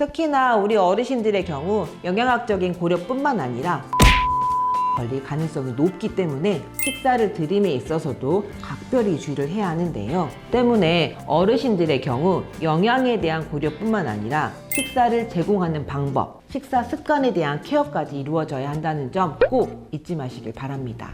특히나 우리 어르신들의 경우 영양학적인 고려뿐만 아니라 걸릴 가능성이 높기 때문에 식사를 드림에 있어서도 각별히 주의를 해야 하는데요. 때문에 어르신들의 경우 영양에 대한 고려뿐만 아니라 식사를 제공하는 방법, 식사 습관에 대한 케어까지 이루어져야 한다는 점 꼭 잊지 마시길 바랍니다.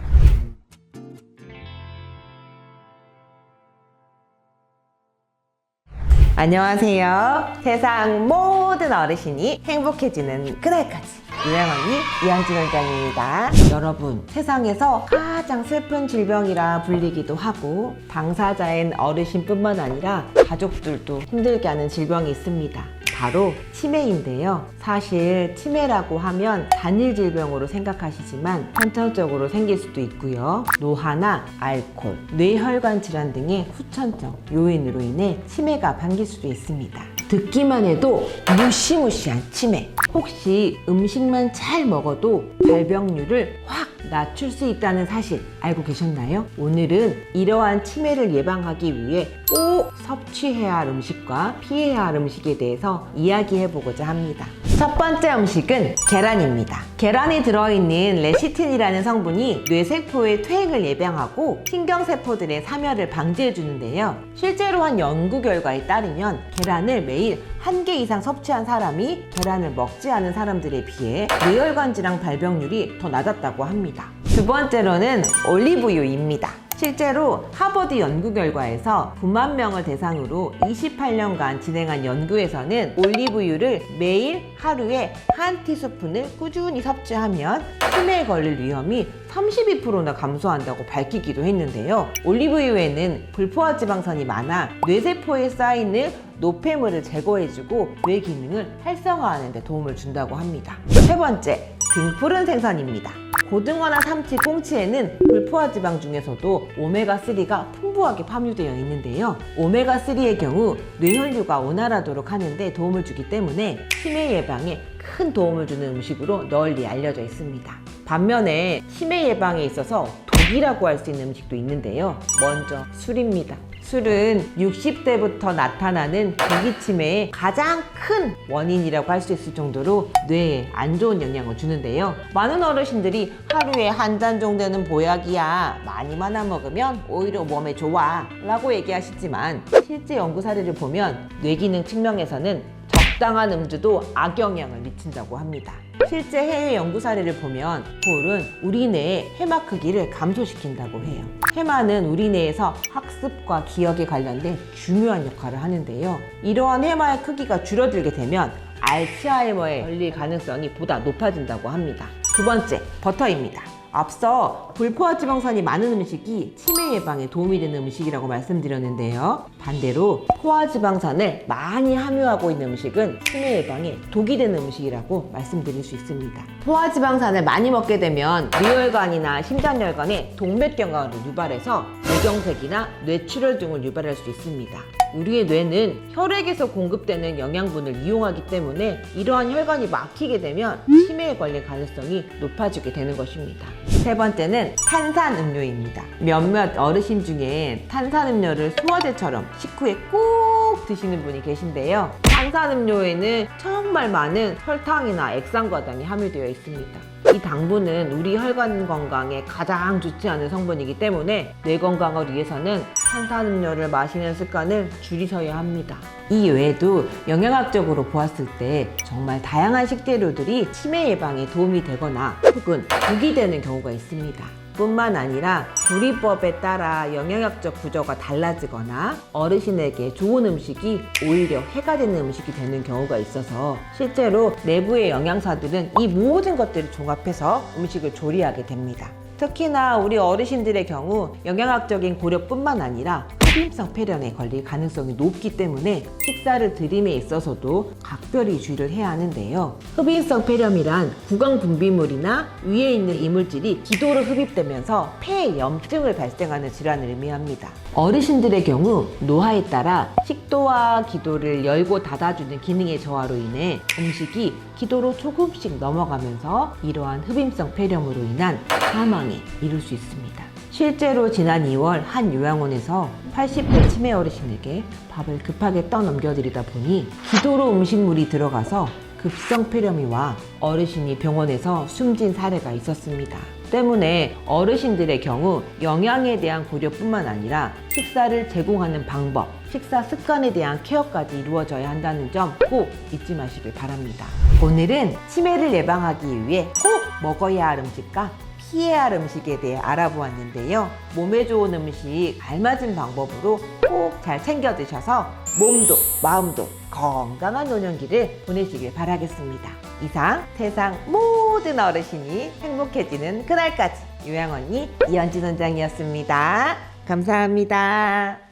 안녕하세요. 세상 모든 어르신이 행복해지는 그날까지 유명언니 이한진 원장입니다. 여러분, 세상에서 가장 슬픈 질병이라 불리기도 하고 당사자인 어르신뿐만 아니라 가족들도 힘들게 하는 질병이 있습니다. 바로 치매인데요. 사실 치매라고 하면 단일 질병으로 생각하시지만 선천적으로 생길 수도 있고요. 노화나 알코올, 뇌혈관 질환 등의 후천적 요인으로 인해 치매가 반길 수도 있습니다. 듣기만 해도 무시무시한 치매. 혹시 음식만 잘 먹어도 발병률을 확 낮출 수 있다는 사실 알고 계셨나요? 오늘은 이러한 치매를 예방하기 위해 꼭 섭취해야 할 음식과 피해야 할 음식에 대해서 이야기해 보고자 합니다. 첫 번째 음식은 계란입니다. 계란이 들어있는 레시틴이라는 성분이 뇌세포의 퇴행을 예방하고 신경세포들의 사멸을 방지해 주는데요. 실제로 한 연구 결과에 따르면 계란을 매일 1개 이상 섭취한 사람이 계란을 먹지 않은 사람들에 비해 뇌혈관 질환 발병률이 더 낮았다고 합니다. 두 번째로는 올리브유입니다. 실제로 하버드 연구 결과에서 9만 명을 대상으로 28년간 진행한 연구에서는 올리브유를 매일 하루에 한 티스푼을 꾸준히 섭취하면 치매에 걸릴 위험이 32%나 감소한다고 밝히기도 했는데요. 올리브유에는 불포화 지방산이 많아 뇌세포에 쌓이는 노폐물을 제거해주고 뇌 기능을 활성화하는 데 도움을 준다고 합니다. 세 번째, 등푸른 생선입니다. 고등어나 삼치, 꽁치에는 불포화 지방 중에서도 오메가3가 풍부하게 함유되어 있는데요. 오메가3의 경우 뇌혈류가 원활하도록 하는데 도움을 주기 때문에 치매 예방에 큰 도움을 주는 음식으로 널리 알려져 있습니다. 반면에 치매 예방에 있어서 독이라고 할 수 있는 음식도 있는데요. 먼저 술입니다. 술은 60대부터 나타나는 조기치매의 가장 큰 원인이라고 할 수 있을 정도로 뇌에 안 좋은 영향을 주는데요. 많은 어르신들이 하루에 한 잔 정도는 보약이야, 많이만 먹으면 오히려 몸에 좋아 라고 얘기하시지만 실제 연구 사례를 보면 뇌기능 측면에서는 적당한 음주도 악영향을 미친다고 합니다. 실제 해외 연구 사례를 보면 알코올은 우리 뇌의 해마 크기를 감소시킨다고 해요. 해마는 우리 뇌에서 학습과 기억에 관련된 중요한 역할을 하는데요. 이러한 해마의 크기가 줄어들게 되면 알츠하이머에 걸릴 가능성이 보다 높아진다고 합니다. 두 번째, 버터입니다. 앞서 불포화 지방산이 많은 음식이 치매 예방에 도움이 되는 음식이라고 말씀드렸는데요. 반대로 포화 지방산을 많이 함유하고 있는 음식은 치매 예방에 독이 되는 음식이라고 말씀드릴 수 있습니다. 포화 지방산을 많이 먹게 되면 뇌혈관이나 심장혈관에 동맥경화를 유발해서 뇌경색이나 뇌출혈 등을 유발할 수 있습니다. 우리의 뇌는 혈액에서 공급되는 영양분을 이용하기 때문에 이러한 혈관이 막히게 되면 치매에 걸릴 가능성이 높아지게 되는 것입니다. 세 번째는 탄산음료입니다. 몇몇 어르신 중에 탄산음료를 소화제처럼 식후에 꼭 드시는 분이 계신데요. 탄산음료에는 정말 많은 설탕이나 액상과당이 함유되어 있습니다. 이 당분은 우리 혈관 건강에 가장 좋지 않은 성분이기 때문에 뇌 건강을 위해서는 탄산음료를 마시는 습관을 줄이셔야 합니다. 이 외에도 영양학적으로 보았을 때 정말 다양한 식재료들이 치매 예방에 도움이 되거나 혹은 독이 되는 경우가 있습니다. 뿐만 아니라 조리법에 따라 영양학적 구조가 달라지거나 어르신에게 좋은 음식이 오히려 해가 되는 음식이 되는 경우가 있어서 실제로 내부의 영양사들은 이 모든 것들을 종합해서 음식을 조리하게 됩니다. 특히나 우리 어르신들의 경우 영양학적인 고려뿐만 아니라 흡임성 폐렴에 걸릴 가능성이 높기 때문에 식사를 드림에 있어서도 각별히 주의를 해야 하는데요. 흡임성 폐렴이란 구강 분비물이나 위에 있는 이물질이 기도로 흡입되면서 폐에 염증을 발생하는 질환을 의미합니다. 어르신들의 경우 노화에 따라 식도와 기도를 열고 닫아주는 기능의 저하로 인해 음식이 기도로 조금씩 넘어가면서 이러한 흡임성 폐렴으로 인한 사망에 이를 수 있습니다. 실제로 지난 2월 한 요양원에서 80대 치매 어르신에게 밥을 급하게 떠넘겨드리다 보니 기도로 음식물이 들어가서 급성 폐렴이 와 어르신이 병원에서 숨진 사례가 있었습니다. 때문에 어르신들의 경우 영양에 대한 고려뿐만 아니라 식사를 제공하는 방법, 식사 습관에 대한 케어까지 이루어져야 한다는 점 꼭 잊지 마시길 바랍니다. 오늘은 치매를 예방하기 위해 꼭 먹어야 할 음식과 피해야 할 음식에 대해 알아보았는데요. 몸에 좋은 음식 알맞은 방법으로 꼭 잘 챙겨 드셔서 몸도 마음도 건강한 노년기를 보내시길 바라겠습니다. 이상 세상 모든 어르신이 행복해지는 그날까지 요양언니 이현진 원장이었습니다. 감사합니다.